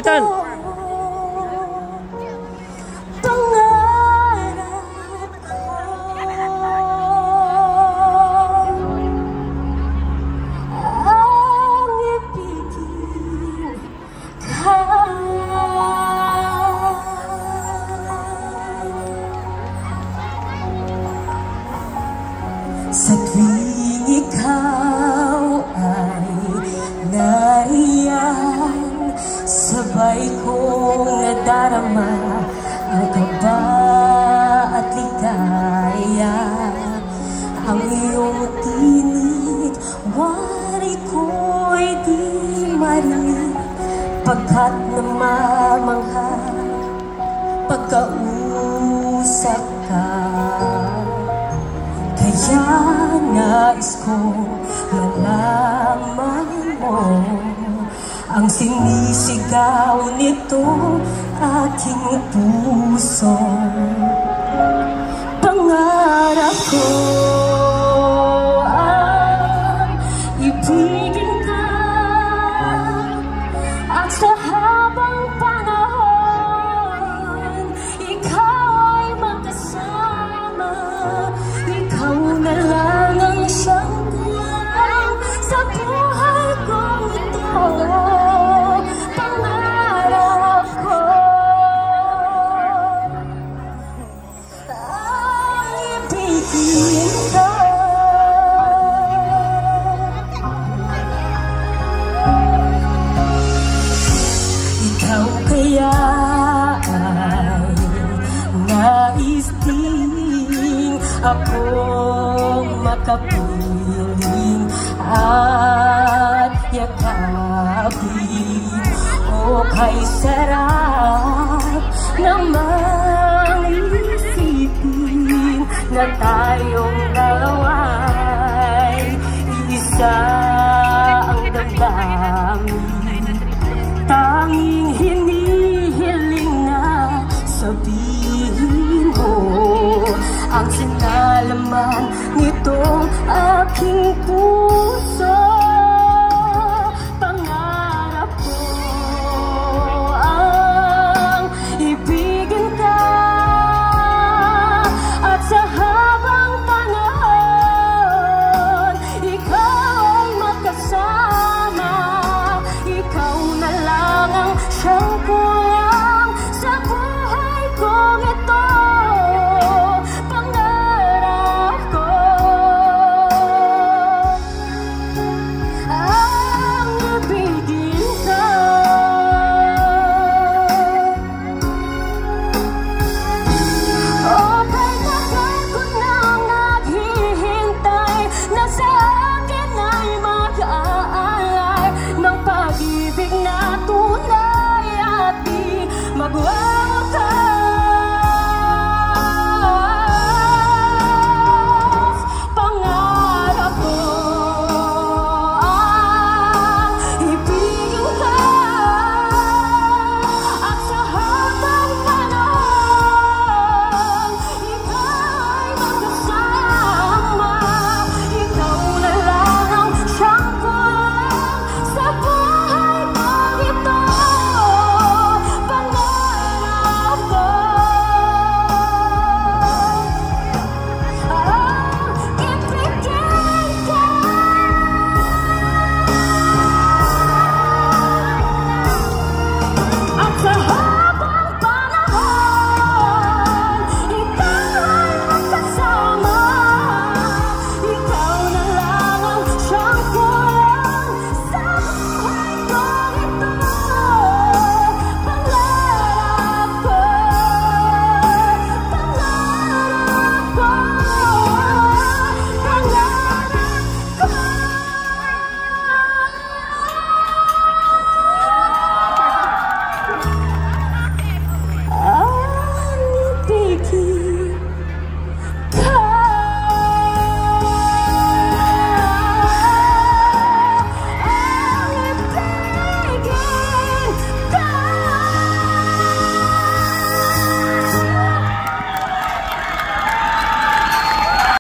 Kapitan! Sa tuwing ikaw ay nariyan, sabay kong nadarama ang kaba at ligaya. Ang iyong tinig, wari ko'y di marinig, pagkat namamangha pagkausap ka. Kaya nais kong malaman mo ang sinisigaw nito aking puso. Pangarap ko ang ibigin ka, at sa habang panahon ikaw ay magkasama. Ikaw na lang ang siyang kulang sa buhay kong ito. Pangarap ko ang ibigin ka. Ikaw kaya ay nais din akong makapiling at yakapin. O kay sarap namang isipin na tayong dalawa'y isa ang damdamin. Tanging hinihiling na sabihin mo ang sinalaman nitong aking puso.